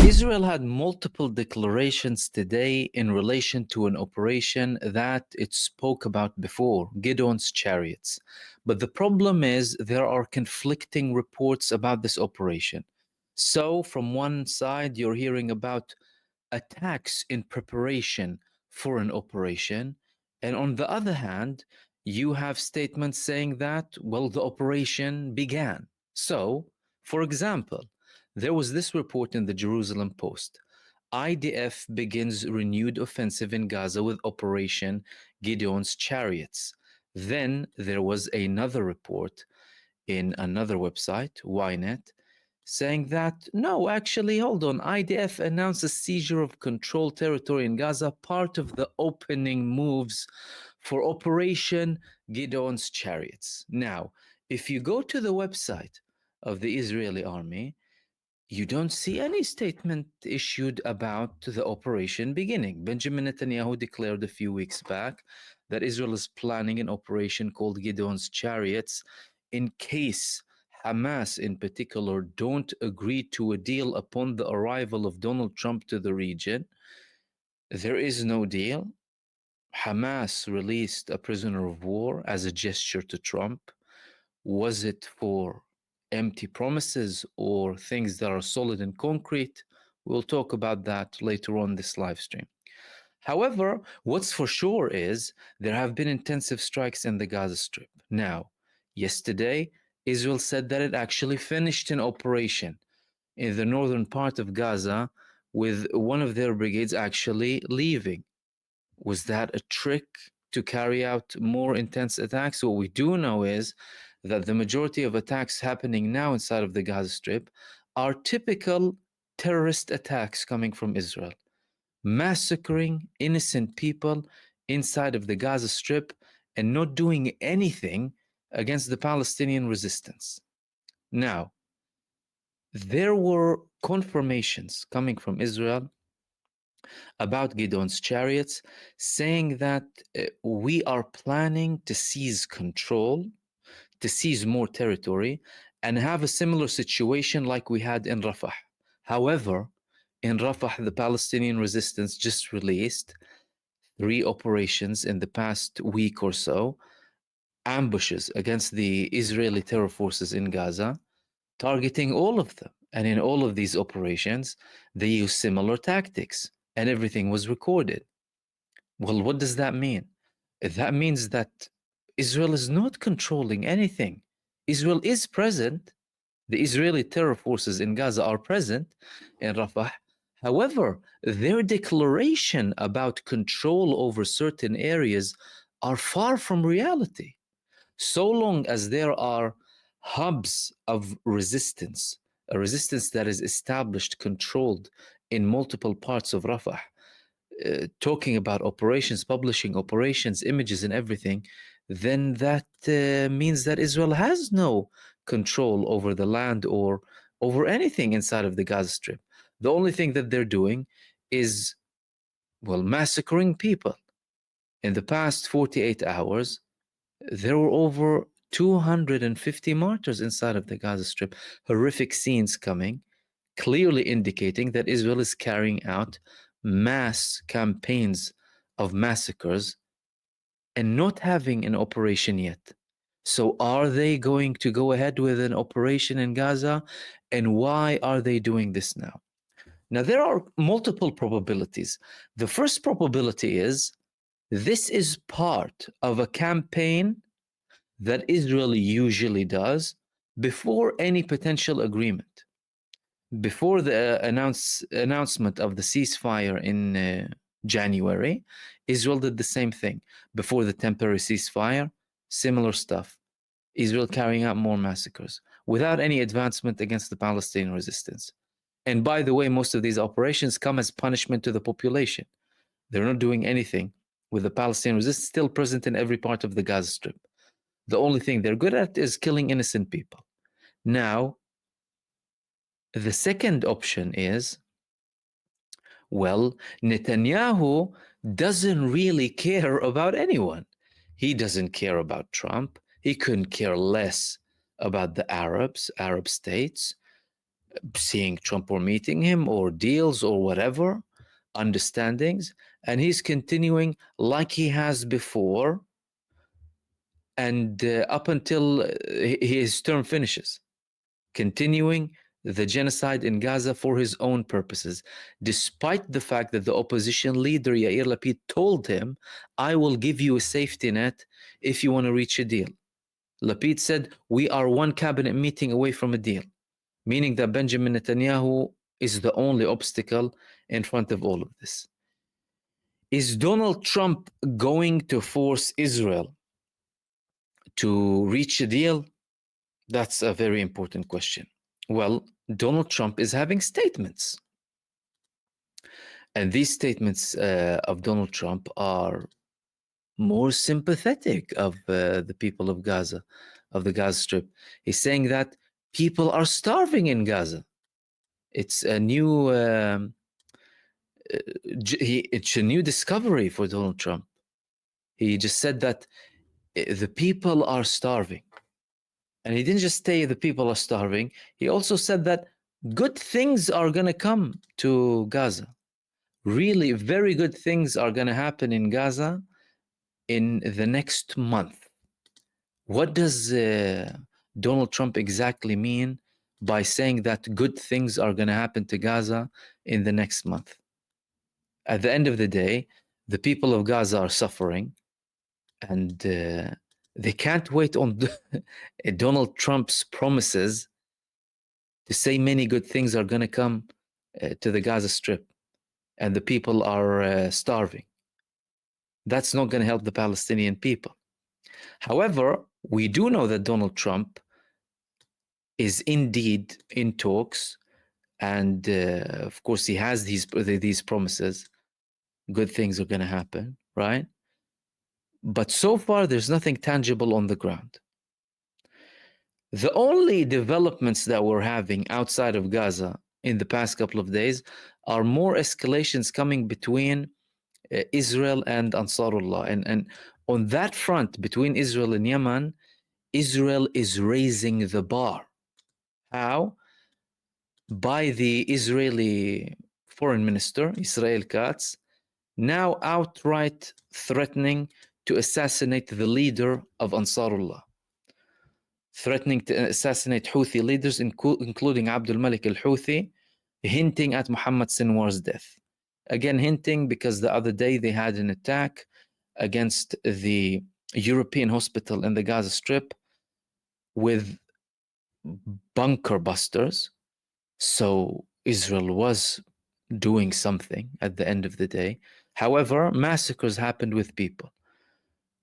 Israel had multiple declarations today in relation to an operation that it spoke about before, Gideon's chariots. But the problem is there are conflicting reports about this operation. So, from one side, you're hearing about attacks in preparation for an operation. And on the other hand, you have statements saying that, well, the operation began. So, for example, there was this report in the Jerusalem Post. IDF begins renewed offensive in Gaza with Operation Gideon's Chariots. Then there was another report in another website, Ynet, saying that no, actually, hold on. IDF announced a seizure of controlled territory in Gaza, part of the opening moves for Operation Gideon's Chariots. Now, if you go to the website of the Israeli army, you don't see any statement issued about the operation beginning. Benjamin Netanyahu declared a few weeks back that Israel is planning an operation called Gideon's Chariots in case Hamas in particular don't agree to a deal upon the arrival of Donald Trump to the region. There is no deal. Hamas released a prisoner of war as a gesture to Trump. Was it for empty promises or things that are solid and concrete? We'll talk about that later on this live stream. However, what's for sure is there have been intensive strikes in the Gaza Strip. Now, yesterday, Israel said that it actually finished an operation in the northern part of Gaza with one of their brigades actually leaving. Was that a trick to carry out more intense attacks? What we do know is that the majority of attacks happening now inside of the Gaza Strip are typical terrorist attacks coming from Israel, massacring innocent people inside of the Gaza Strip and not doing anything against the Palestinian resistance. Now, there were confirmations coming from Israel about Gideon's chariots, saying that we are planning to seize control, to seize more territory, and have a similar situation like we had in Rafah. However, in Rafah, the Palestinian resistance just released 3 operations in the past week or so, ambushes against the Israeli terror forces in Gaza, targeting all of them. And in all of these operations, they used similar tactics, and everything was recorded. Well, what does that mean? That means that Israel is not controlling anything. Israel is present. The Israeli terror forces in Gaza are present in Rafah. However, their declaration about control over certain areas are far from reality. So long as there are hubs of resistance, a resistance that is established, controlled in multiple parts of Rafah, talking about operations, publishing operations, images, and everything, then that means that Israel has no control over the land or over anything inside of the Gaza Strip. The only thing that they're doing is, well, massacring people. In the past 48 hours, there were over 250 martyrs inside of the Gaza Strip. Horrific scenes coming, clearly indicating that Israel is carrying out mass campaigns of massacres and not having an operation yet. So are they going to go ahead with an operation in Gaza? And why are they doing this now? Now, there are multiple probabilities. The first probability is this is part of a campaign that Israel usually does before any potential agreement. Before the announcement of the ceasefire in January, Israel did the same thing. Before the temporary ceasefire, similar stuff. Israel carrying out more massacres without any advancement against the Palestinian resistance. And by the way, most of these operations come as punishment to the population. They're not doing anything with the Palestinian resistance still present in every part of the Gaza Strip. The only thing they're good at is killing innocent people. Now, the second option is, well, Netanyahu doesn't really care about anyone. He doesn't care about Trump. He couldn't care less about the Arab states. seeing Trump or meeting him or deals or whatever, understandings, and he's continuing like he has before, and up until his term finishes, continuing the genocide in Gaza for his own purposes, despite the fact that the opposition leader Yair Lapid told him, I will give you a safety net if you want to reach a deal. Lapid said, we are one cabinet meeting away from a deal, meaning that Benjamin Netanyahu is the only obstacle in front of all of this. Is Donald Trump going to force Israel to reach a deal? That's a very important question. Well, Donald Trump is having statements. And these statements of Donald Trump are more sympathetic of the people of Gaza, of the Gaza Strip. He's saying that people are starving in Gaza. It's a new it's a new discovery for Donald Trump. He just said that the people are starving. And he didn't just say the people are starving. He also said that good things are going to come to Gaza. Really, very good things are going to happen in Gaza in the next month. What does Donald Trump exactly mean by saying that good things are going to happen to Gaza in the next month? At the end of the day, the people of Gaza are suffering, and they can't wait on Donald Trump's promises to say many good things are going to come to the Gaza Strip, and the people are starving. That's not going to help the Palestinian people. However, we do know that Donald Trump is indeed in talks, and of course he has these promises. Good things are going to happen, right? But so far, there's nothing tangible on the ground. The only developments that we're having outside of Gaza in the past couple of days are more escalations coming between Israel and Ansarullah. And on that front, between Israel and Yemen, Israel is raising the bar. How? By the Israeli foreign minister, Israel Katz, now outright threatening to assassinate the leader of Ansarullah, threatening to assassinate Houthi leaders, including Abdul Malik al-Houthi, hinting at Muhammad Sinwar's death. Again, hinting because the other day they had an attack against the European hospital in the Gaza Strip with bunker busters. So Israel was doing something at the end of the day. However, massacres happened with people.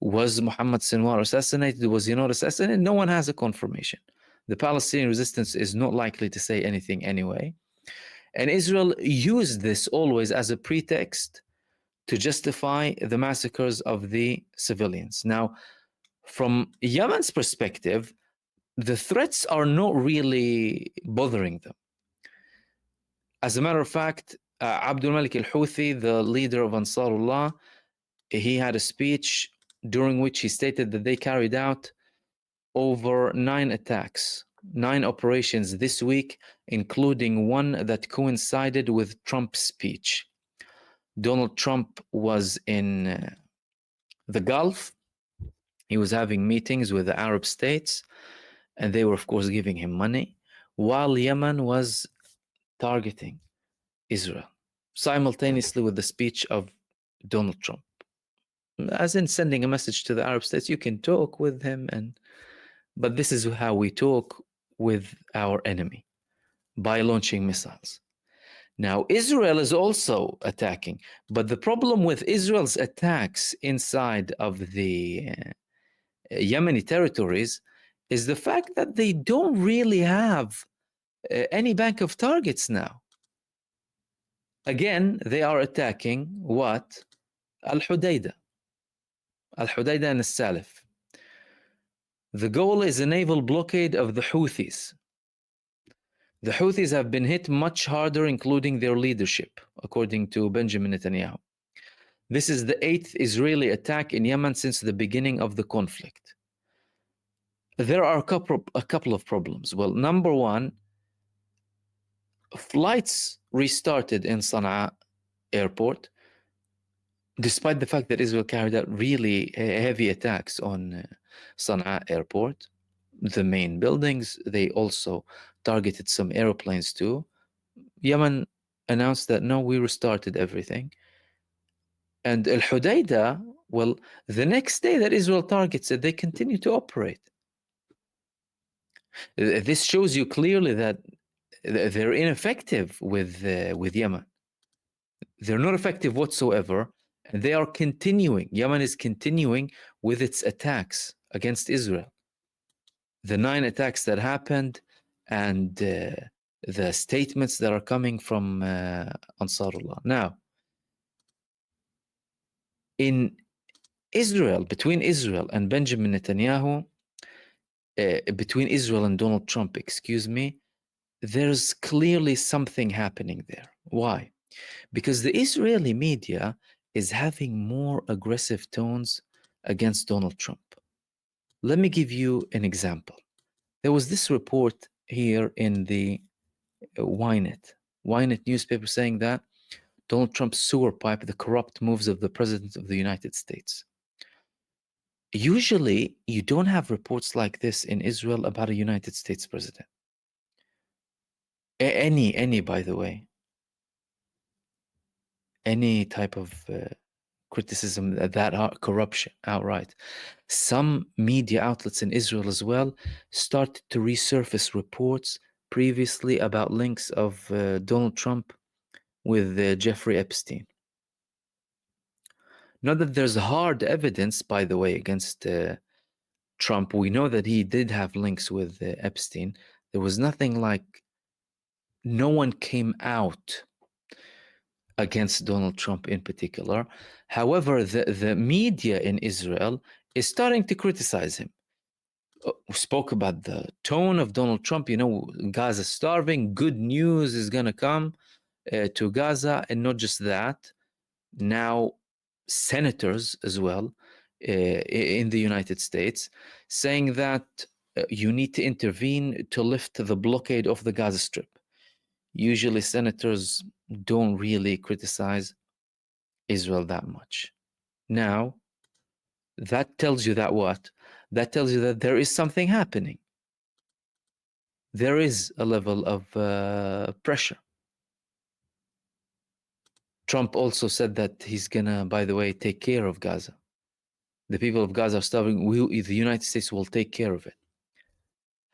Was Muhammad Sinwar assassinated? Was he not assassinated? No one has a confirmation. The Palestinian resistance is not likely to say anything anyway. And Israel used this always as a pretext to justify the massacres of the civilians. Now, from Yemen's perspective, the threats are not really bothering them. As a matter of fact, Abdul Malik al-Houthi, the leader of Ansarullah, he had a speech during which he stated that they carried out over 9 attacks, 9 operations this week, including one that coincided with Trump's speech. Donald Trump was in the Gulf. He was having meetings with the Arab states, and they were, of course, giving him money, while Yemen was targeting Israel, simultaneously with the speech of Donald Trump. As in sending a message to the Arab states, you can talk with him, but this is how we talk with our enemy, by launching missiles. Now, Israel is also attacking, but the problem with Israel's attacks inside of the Yemeni territories is the fact that they don't really have any bank of targets now. Again, they are attacking what? Al-Hudaydah. Al-Hudaydah and Al-Salif. The goal is a naval blockade of the Houthis. The Houthis have been hit much harder, including their leadership, according to Benjamin Netanyahu. This is the 8th Israeli attack in Yemen since the beginning of the conflict. There are a couple of problems. Well, number one, Flights restarted in Sana'a airport, despite the fact that Israel carried out really heavy attacks on Sana'a airport, the main buildings. They also targeted some airplanes too. Yemen announced that no, we restarted everything. And Al Hudaydah, well, the next day that Israel targets it, they continue to operate. This shows you clearly that they're ineffective with Yemen. They're not effective whatsoever. And they are continuing. Yemen is continuing with its attacks against Israel. The 9 attacks that happened and the statements that are coming from Ansarullah. Now, in Israel, between Israel and Benjamin Netanyahu, between Israel and Donald Trump, excuse me, there's clearly something happening there. Why? Because the Israeli media is having more aggressive tones against Donald Trump. Let me give you an example. There was this report here in the Ynet newspaper saying that Donald Trump's sewer pipe, the corrupt moves of the President of the United States. Usually, you don't have reports like this in Israel about a United States president. Any, by the way, any type of criticism that corruption outright. Some media outlets in Israel as well started to resurface reports previously about links of Donald Trump with Jeffrey Epstein. Not that there's hard evidence, by the way, against Trump. We know that he did have links with Epstein. There was nothing like, no one came out against Donald Trump in particular. However, the media in Israel is starting to criticize him. We spoke about the tone of Donald Trump. You know, Gaza starving. Good news is going to come to Gaza. And not just that, now senators as well in the United States saying that you need to intervene to lift the blockade of the Gaza Strip. Usually senators don't really criticize Israel that much. Now, that tells you that what? That tells you that there is something happening. There is a level of pressure. Trump also said that he's gonna, by the way, take care of Gaza. The people of Gaza are starving. The United States will take care of it.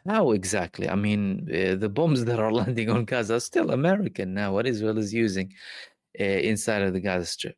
How exactly? I mean, the bombs that are landing on Gaza are still American now, what Israel is using inside of the Gaza Strip.